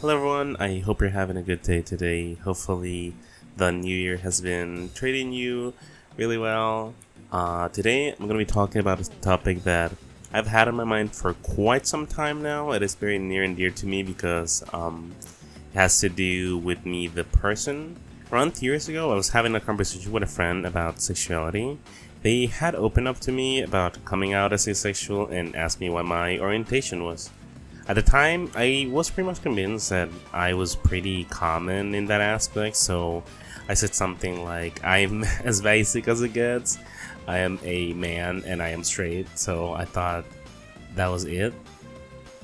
Hello everyone, I hope you're having a good day today. Hopefully the new year has been treating you really well. Today I'm going to be talking about a topic that I've had in my mind for quite some time now. It is very near and dear to me because it has to do with me, the person. Around 2 years ago, I was having a conversation with a friend about sexuality. They had opened up to me about coming out as asexual and asked me what my orientation was. At the time, I was pretty much convinced that I was pretty common in that aspect, so I said something like, I'm as basic as it gets, I am a man and I am straight, so I thought that was it.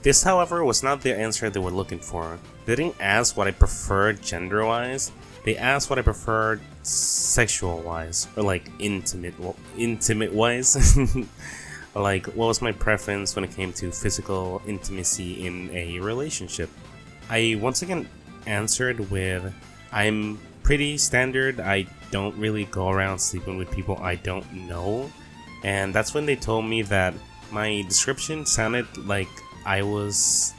This, however, was not the answer they were looking for. They didn't ask what I preferred gender-wise, they asked what I preferred sexual-wise, or like intimate-wise. Like, what was my preference when it came to physical intimacy in a relationship? I once again answered with, I'm pretty standard, I don't really go around sleeping with people I don't know. And that's when they told me that my description sounded like I was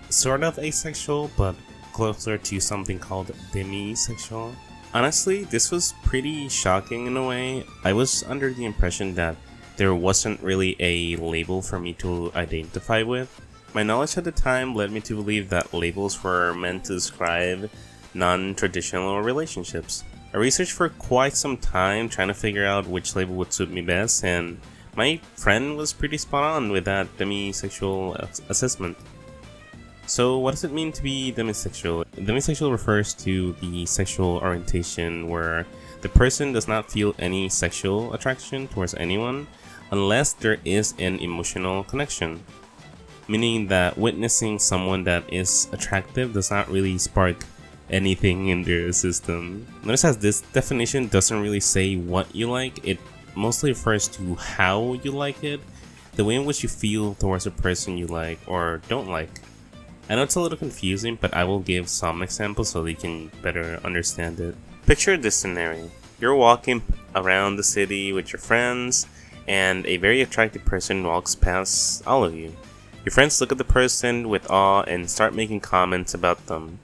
sort of asexual, but closer to something called demisexual. Honestly, this was pretty shocking in a way. I was under the impression that there wasn't really a label for me to identify with. My knowledge at the time led me to believe that labels were meant to describe non-traditional relationships. I researched for quite some time trying to figure out which label would suit me best, and my friend was pretty spot on with that demisexual assessment. So what does it mean to be demisexual? Demisexual refers to the sexual orientation where the person does not feel any sexual attraction towards anyone unless there is an emotional connection, meaning that witnessing someone that is attractive does not really spark anything in their system. Notice as this definition doesn't really say what you like, it mostly refers to how you like it, the way in which you feel towards a person you like or don't like. I know it's a little confusing, but I will give some examples so that you can better understand it. Picture this scenario. You're walking around the city with your friends, and a very attractive person walks past all of you. Your friends look at the person with awe and start making comments about them.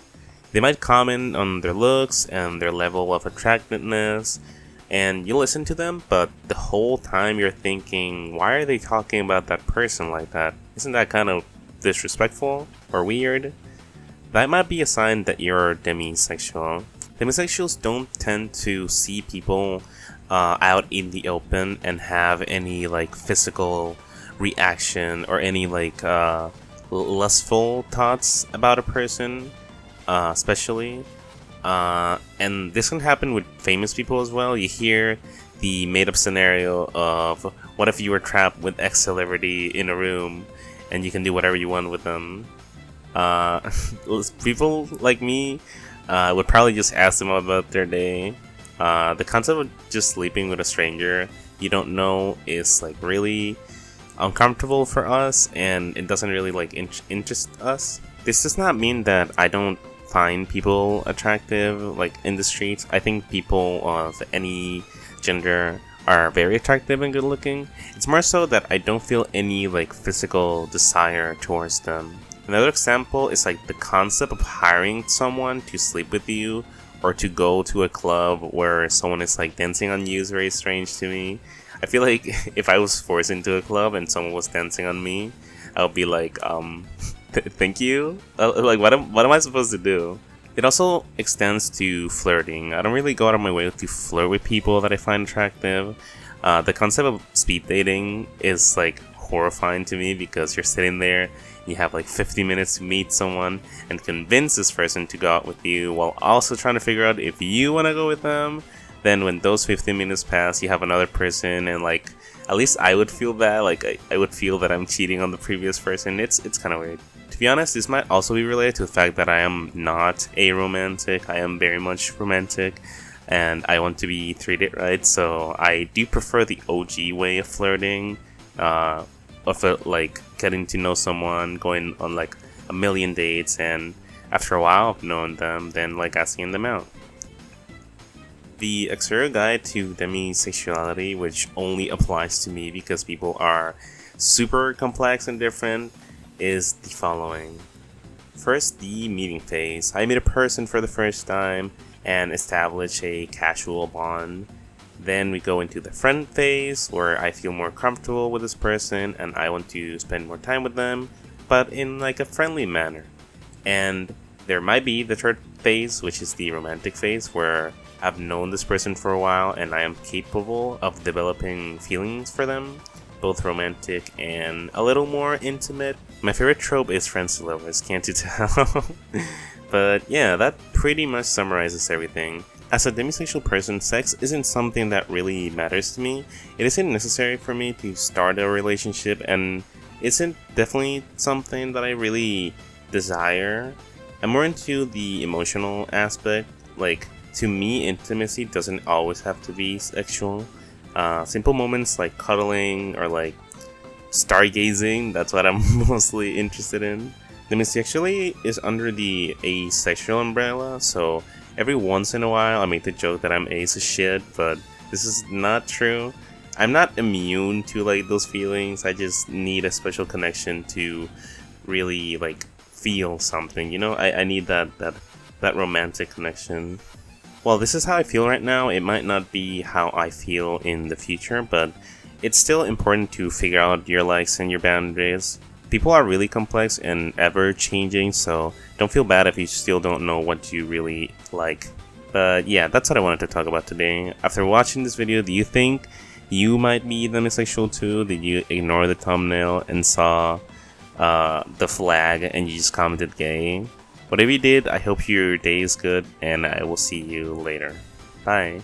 They might comment on their looks and their level of attractiveness, and you listen to them, but the whole time you're thinking, why are they talking about that person like that? Isn't that kind of disrespectful or weird? That might be a sign that you're demisexual. Demisexuals don't tend to see people out in the open and have any like physical reaction or any like lustful thoughts about a person, especially. And this can happen with famous people as well. You hear the made-up scenario of what if you were trapped with X celebrity in a room and you can do whatever you want with them. People like me would probably just ask them about their day. The concept of just sleeping with a stranger you don't know is like really uncomfortable for us, and it doesn't really like interest us. This does not mean that I don't find people attractive like in the streets. I think people of any gender are very attractive and good looking. It's more so that I don't feel any like physical desire towards them. Another example is like the concept of hiring someone to sleep with you or to go to a club where someone is like dancing on you is very strange to me. I feel like if I was forced into a club and someone was dancing on me, I would be like, thank you? Like, what am I supposed to do? It also extends to flirting. I don't really go out of my way to flirt with people that I find attractive. The concept of speed dating is like horrifying to me because you're sitting there, you have like 50 minutes to meet someone and convince this person to go out with you while also trying to figure out if you want to go with them. Then when those 15 minutes pass, you have another person, and like, at least I would feel bad. Like I would feel that I'm cheating on the previous person. It's kind of weird. To be honest, this might also be related to the fact that I am not a romantic. I am very much romantic, and I want to be treated right. So I do prefer the OG way of flirting, of it, like getting to know someone, going on like a million dates, and after a while of knowing them, then like asking them out. The Axeru guide to demisexuality, which only applies to me because people are super complex and different, is the following. First, the meeting phase. I meet a person for the first time and establish a casual bond. Then we go into the friend phase, where I feel more comfortable with this person and I want to spend more time with them, but in like a friendly manner. And there might be the third phase, which is the romantic phase, where I've known this person for a while and I am capable of developing feelings for them, both romantic and a little more intimate. My favorite trope is friends to lovers, can't you tell? But yeah, that pretty much summarizes everything. As a demisexual person, sex isn't something that really matters to me. It isn't necessary for me to start a relationship, and isn't definitely something that I really desire. I'm more into the emotional aspect. Like, to me, intimacy doesn't always have to be sexual. Simple moments like cuddling or like stargazing, that's what I'm mostly interested in. Demisexuality is under the asexual umbrella, so every once in a while I make the joke that I'm ace as shit, but this is not true. I'm not immune to like those feelings, I just need a special connection to really like feel something, you know? I need that romantic connection. Well, this is how I feel right now. It might not be how I feel in the future, but it's still important to figure out your likes and your boundaries. People are really complex and ever changing, so don't feel bad if you still don't know what you really like. But yeah, that's what I wanted to talk about today. After watching this video, do you think you might be demisexual too? Did you ignore the thumbnail and saw the flag and you just commented gay? Whatever you did, I hope your day is good, and I will see you later. Bye.